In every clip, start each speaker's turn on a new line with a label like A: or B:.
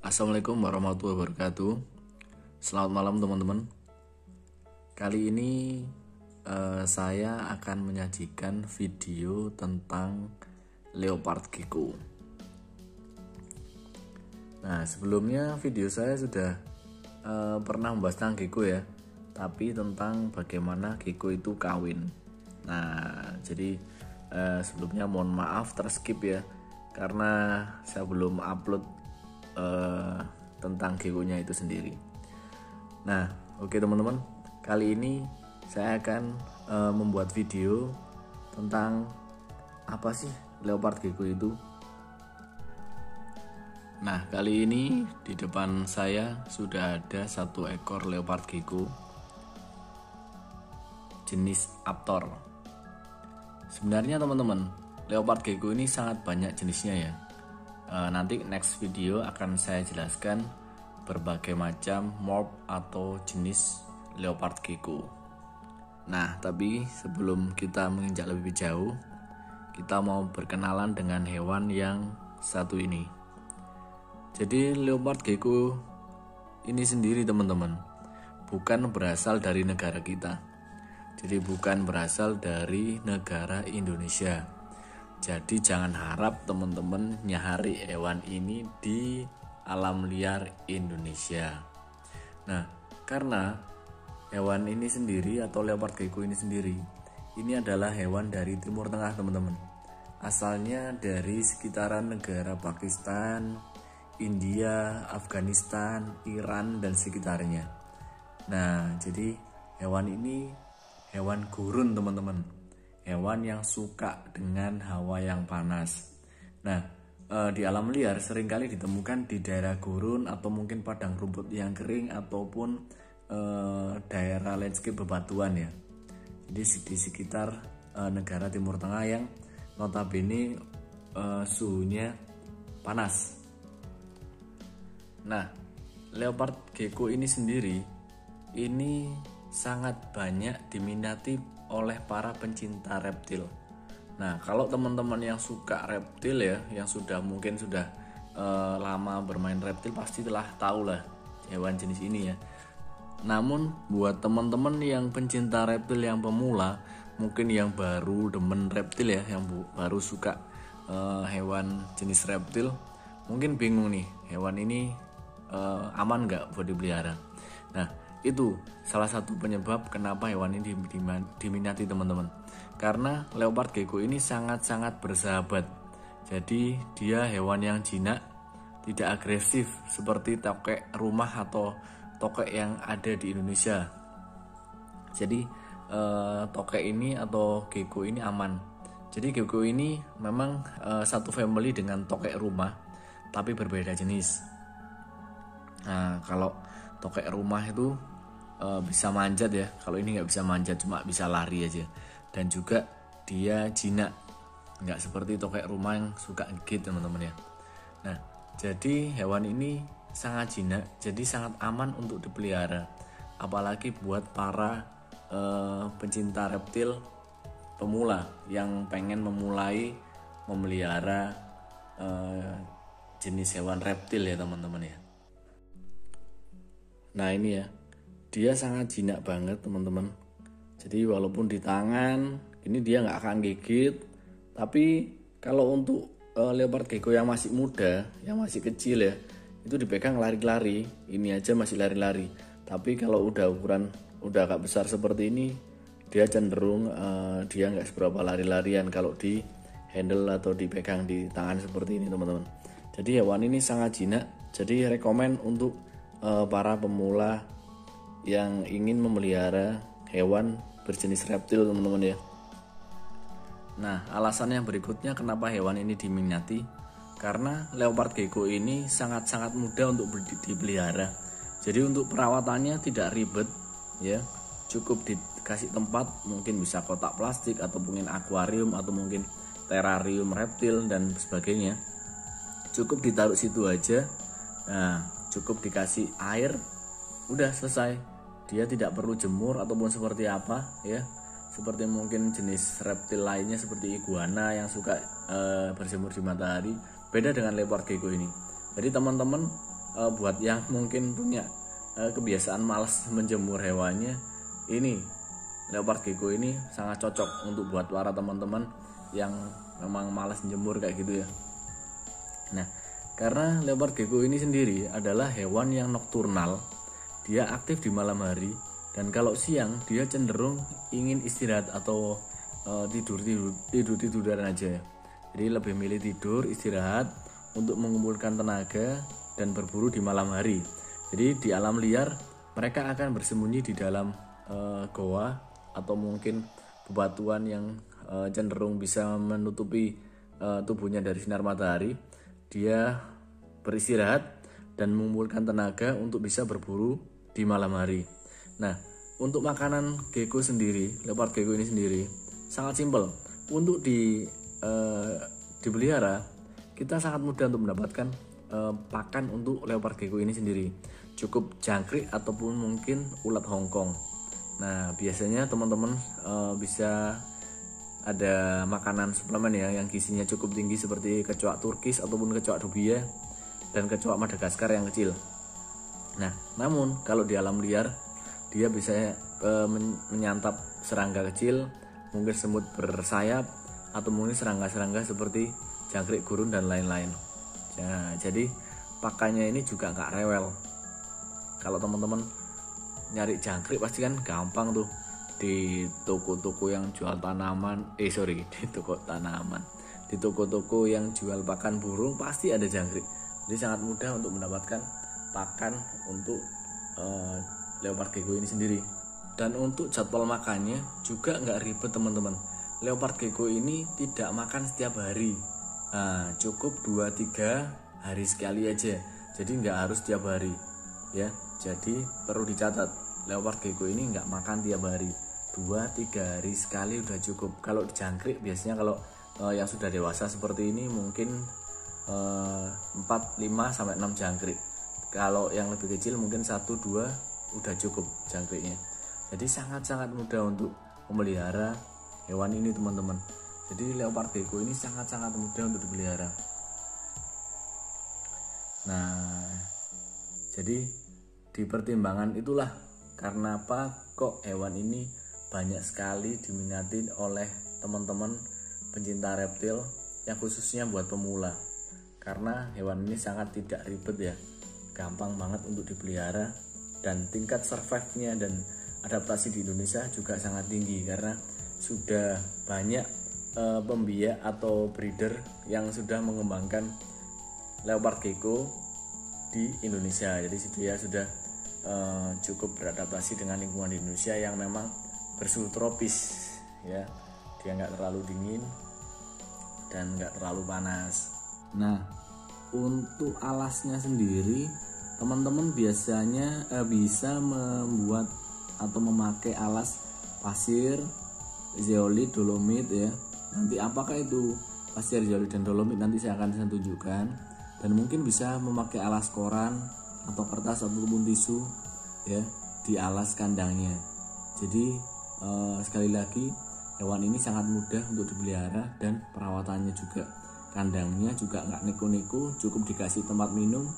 A: Assalamualaikum warahmatullahi wabarakatuh. Selamat malam teman-teman. Kali ini saya akan menyajikan video tentang leopard gecko. Nah, sebelumnya video saya sudah pernah membahas tentang gecko ya, tapi tentang bagaimana gecko itu kawin. Nah, jadi sebelumnya mohon maaf terskip ya, karena saya belum upload tentang gecko-nya itu sendiri. Nah, oke teman-teman, kali ini saya akan membuat video tentang apa sih leopard gecko itu. Nah, kali ini di depan saya sudah ada satu ekor leopard gecko jenis Aptor. Sebenarnya teman-teman, leopard gecko ini sangat banyak jenisnya ya. Nanti next video akan saya jelaskan berbagai macam morph atau jenis leopard gecko. Nah, tapi sebelum kita menginjak lebih jauh, kita mau berkenalan dengan hewan yang satu ini. Jadi leopard gecko ini sendiri teman-teman bukan berasal dari negara kita. Jadi bukan berasal dari negara Indonesia. Jadi jangan harap teman-teman nyari hewan ini di alam liar Indonesia. Nah, karena hewan ini sendiri atau leopard gecko ini sendiri, ini adalah hewan dari Timur Tengah teman-teman. Asalnya dari sekitaran negara Pakistan, India, Afghanistan, Iran, dan sekitarnya. Nah, jadi hewan ini hewan gurun teman-teman. Hewan yang suka dengan hawa yang panas. Nah, di alam liar seringkali ditemukan di daerah gurun atau mungkin padang rumput yang kering ataupun daerah landscape bebatuan ya. Jadi di sekitar negara Timur Tengah yang notabene suhunya panas. Nah, leopard gecko ini sendiri ini sangat banyak diminati oleh para pencinta reptil. Nah, kalau teman-teman yang suka reptil ya, yang mungkin sudah lama bermain reptil, pasti telah tahu lah hewan jenis ini ya. Namun buat teman-teman yang pencinta reptil yang pemula, mungkin yang baru demen reptil ya, yang baru suka hewan jenis reptil, mungkin bingung nih, hewan ini aman nggak buat dipelihara. Nah, itu salah satu penyebab kenapa hewan ini diminati teman-teman. Karena leopard gecko ini sangat-sangat bersahabat. Jadi dia hewan yang jinak, tidak agresif seperti tokek rumah atau tokek yang ada di Indonesia. Jadi tokek ini atau gecko ini aman. Jadi gecko ini memang satu family dengan tokek rumah, tapi berbeda jenis. Nah, kalau tokek rumah itu bisa manjat ya. Kalau ini nggak bisa manjat, cuma bisa lari aja. Dan juga dia jinak, nggak seperti tokek rumah yang suka gigit teman-teman ya. Nah, jadi hewan ini sangat jinak, jadi sangat aman untuk dipelihara. Apalagi buat para pencinta reptil pemula yang pengen memulai memelihara jenis hewan reptil ya teman-teman ya. Nah, ini ya, dia sangat jinak banget teman-teman. Jadi walaupun di tangan ini dia nggak akan gigit, tapi kalau untuk leopard gecko yang masih muda, yang masih kecil ya, itu dipegang lari-lari. Ini aja masih lari-lari. Tapi kalau udah ukuran udah agak besar seperti ini, dia cenderung dia nggak seberapa lari-larian kalau di handle atau dipegang di tangan seperti ini teman-teman. Jadi hewan ini sangat jinak. Jadi rekomen untuk para pemula yang ingin memelihara hewan berjenis reptil teman-teman ya. Nah, alasan yang berikutnya kenapa hewan ini diminati, karena leopard gecko ini sangat-sangat mudah untuk dipelihara. Jadi untuk perawatannya tidak ribet ya, cukup dikasih tempat, mungkin bisa kotak plastik atau mungkin akuarium atau mungkin terarium reptil dan sebagainya. Cukup ditaruh situ aja. Nah, cukup dikasih air, udah selesai. Dia tidak perlu jemur ataupun seperti apa ya, seperti mungkin jenis reptil lainnya seperti iguana yang suka berjemur di matahari. Beda dengan leopard gecko ini. Jadi teman-teman buat yang mungkin punya kebiasaan malas menjemur hewannya, ini leopard gecko ini sangat cocok untuk buat para teman-teman yang memang malas menjemur kayak gitu ya. Nah, karena leopard gecko ini sendiri adalah hewan yang nokturnal, dia aktif di malam hari, dan kalau siang dia cenderung ingin istirahat atau tiduran aja ya. Jadi lebih milih tidur, istirahat untuk mengumpulkan tenaga dan berburu di malam hari. Jadi di alam liar mereka akan bersembunyi di dalam goa atau mungkin bebatuan yang cenderung bisa menutupi tubuhnya dari sinar matahari. Dia beristirahat dan mengumpulkan tenaga untuk bisa berburu di malam hari. Nah, untuk makanan gecko sendiri, leopard gecko ini sendiri sangat simpel. Untuk dipelihara, kita sangat mudah untuk mendapatkan pakan untuk leopard gecko ini sendiri. Cukup jangkrik ataupun mungkin ulat Hongkong. Nah, biasanya teman-teman bisa ada makanan suplemen ya yang gizinya cukup tinggi seperti kecoak Turkis ataupun kecoak Dubia dan kecoak Madagaskar yang kecil. Nah, namun kalau di alam liar dia bisa menyantap serangga kecil, mungkin semut bersayap, atau mungkin serangga-serangga seperti jangkrik gurun dan lain-lain. Nah, jadi pakannya ini juga nggak rewel. Kalau teman-teman nyari jangkrik pasti kan gampang tuh di toko-toko yang jual tanaman. Di toko-toko yang jual pakan burung pasti ada jangkrik. Jadi sangat mudah untuk mendapatkan pakan untuk leopard gecko ini sendiri. Dan untuk jadwal makannya juga nggak ribet teman-teman. Leopard gecko ini tidak makan setiap hari. Nah, cukup 2-3 hari sekali aja. Jadi nggak harus tiap hari ya. Jadi perlu dicatat, leopard gecko ini nggak makan tiap hari. 2-3 hari sekali udah cukup. Kalau jangkrik biasanya kalau yang sudah dewasa seperti ini mungkin 4-5-6 jangkrik. Kalau yang lebih kecil mungkin 1-2 udah cukup jangkriknya. Jadi sangat-sangat mudah untuk memelihara hewan ini teman-teman. Jadi leopard gecko ini sangat-sangat mudah untuk dipelihara. Nah, jadi di pertimbangan itulah karena apa kok hewan ini banyak sekali diminati oleh teman-teman pencinta reptil yang khususnya buat pemula. Karena hewan ini sangat tidak ribet ya, gampang banget untuk dipelihara, dan tingkat survive-nya dan adaptasi di Indonesia juga sangat tinggi karena sudah banyak pembiak atau breeder yang sudah mengembangkan leopard gecko di Indonesia. Jadi dia sudah cukup beradaptasi dengan lingkungan di Indonesia yang memang bersuhu tropis ya. Dia nggak terlalu dingin dan nggak terlalu panas. Nah, untuk alasnya sendiri teman-teman biasanya bisa membuat atau memakai alas pasir, zeolit, dolomit ya. Nanti apakah itu pasir, zeolit, dan dolomit nanti saya akan tunjukkan. Dan mungkin bisa memakai alas koran atau kertas ataupun tisu ya di alas kandangnya. Jadi sekali lagi hewan ini sangat mudah untuk dipelihara dan perawatannya juga. Kandangnya juga nggak neko-neko, cukup dikasih tempat minum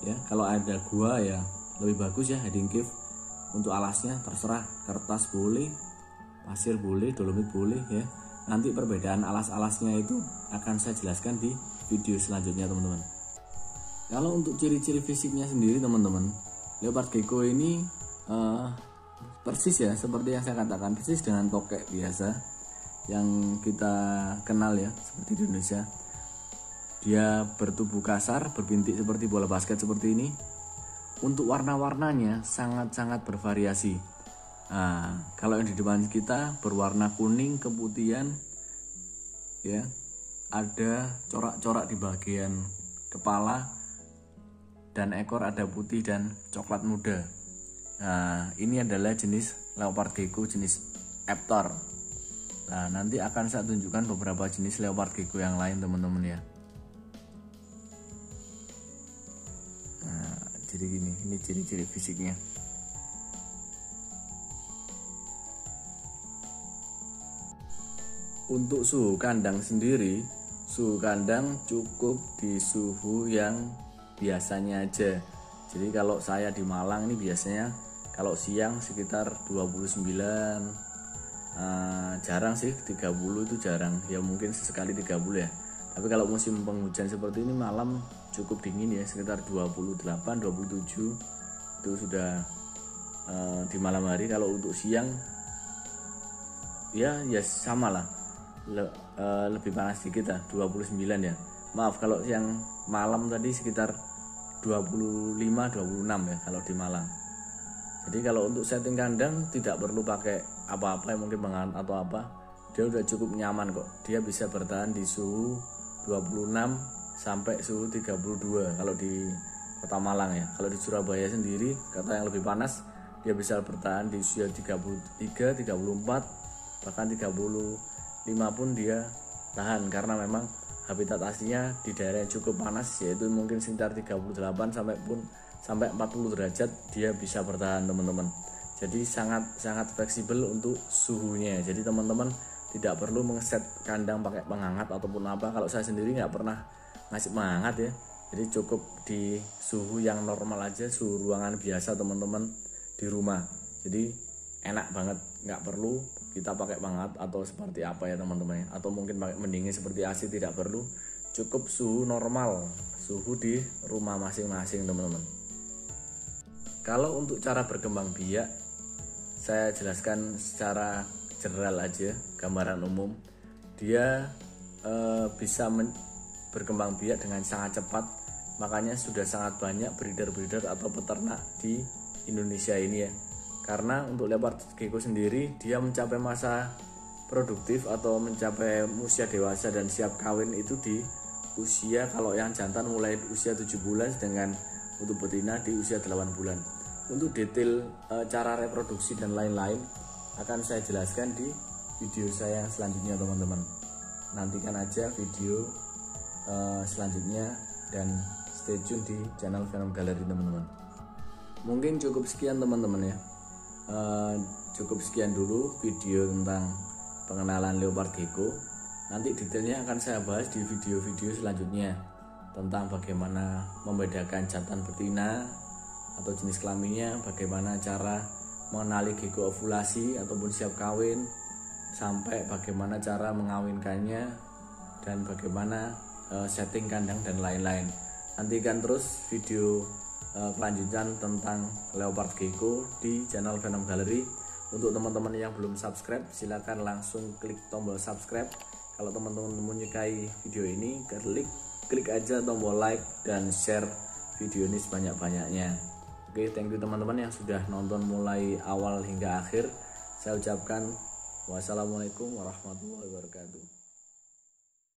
A: ya. Kalau ada gua ya lebih bagus ya, hiding cave. Untuk alasnya terserah, kertas boleh, pasir boleh, dolomit boleh ya. Nanti perbedaan alas-alasnya itu akan saya jelaskan di video selanjutnya teman-teman. Kalau untuk ciri-ciri fisiknya sendiri teman-teman, leopard gecko ini persis ya seperti yang saya katakan, persis dengan tokek biasa yang kita kenal ya seperti di Indonesia. Dia bertubuh kasar, berbintik seperti bola basket seperti ini. Untuk warna-warnanya sangat-sangat bervariasi. Nah, kalau yang di depan kita berwarna kuning keputihan ya, ada corak-corak di bagian kepala, dan ekor ada putih dan coklat muda. Nah, ini adalah jenis leopard gecko jenis Aptor. Nah, nanti akan saya tunjukkan beberapa jenis leopard gecko yang lain teman-teman ya. Nah, jadi gini, ini ciri-ciri fisiknya. Untuk suhu kandang sendiri, suhu kandang cukup di suhu yang biasanya aja. Jadi kalau saya di Malang ini biasanya kalau siang sekitar 29, jarang sih 30, itu jarang ya, mungkin sesekali 30 ya. Tapi kalau musim penghujan seperti ini malam cukup dingin ya, sekitar 28, 27 itu sudah di malam hari. Kalau untuk siang ya sama lah, lebih panas sedikit lah, 29 ya. Maaf kalau yang malam tadi sekitar 25, 26 ya kalau di Malang. Jadi kalau untuk setting kandang tidak perlu pakai apa-apa yang mungkin menghangat atau apa, dia udah cukup nyaman kok. Dia bisa bertahan di suhu 26 sampai suhu 32 kalau di Kota Malang ya. Kalau di Surabaya sendiri, kota yang lebih panas, dia bisa bertahan di usia 33, 34, bahkan 35 pun dia tahan, karena memang habitat aslinya di daerah yang cukup panas, yaitu mungkin sekitar 38 sampai 40 derajat dia bisa bertahan teman-teman. Jadi sangat fleksibel untuk suhunya. Jadi teman-teman tidak perlu mengeset kandang pakai penghangat ataupun apa. Kalau saya sendiri nggak pernah ngasih penghangat ya. Jadi cukup di suhu yang normal aja, suhu ruangan biasa teman-teman di rumah. Jadi enak banget, nggak perlu kita pakai penghangat atau seperti apa ya teman-teman. Atau mungkin pakai pendingin seperti AC, tidak perlu. Cukup suhu normal, suhu di rumah masing-masing teman-teman. Kalau untuk cara berkembang biak, saya jelaskan secara general aja, gambaran umum. Dia bisa berkembang biak dengan sangat cepat, makanya sudah sangat banyak breeder atau peternak di Indonesia ini ya. Karena untuk leopard gecko sendiri, dia mencapai masa produktif atau mencapai usia dewasa dan siap kawin itu di usia, kalau yang jantan mulai usia 7 bulan, dengan untuk betina di usia 8 bulan. Untuk detail cara reproduksi dan lain-lain akan saya jelaskan di video saya yang selanjutnya teman-teman. Nantikan aja video selanjutnya dan stay tune di channel Venom Gallery teman-teman. Mungkin cukup sekian teman-teman ya. Cukup sekian dulu video tentang pengenalan leopard gecko. Nanti detailnya akan saya bahas di video-video selanjutnya, tentang bagaimana membedakan jantan betina atau jenis kelaminnya, bagaimana cara mengenali gecko ovulasi ataupun siap kawin, sampai bagaimana cara mengawinkannya, dan bagaimana setting kandang dan lain-lain. Nantikan terus video kelanjutan tentang leopard gecko di channel Venom Gallery. Untuk teman-teman yang belum subscribe, silakan langsung klik tombol subscribe. Kalau teman-teman menyukai video ini, klik aja tombol like dan share video ini sebanyak-banyaknya. Oke, thank you teman-teman yang sudah nonton mulai awal hingga akhir. Saya ucapkan wassalamualaikum warahmatullahi wabarakatuh.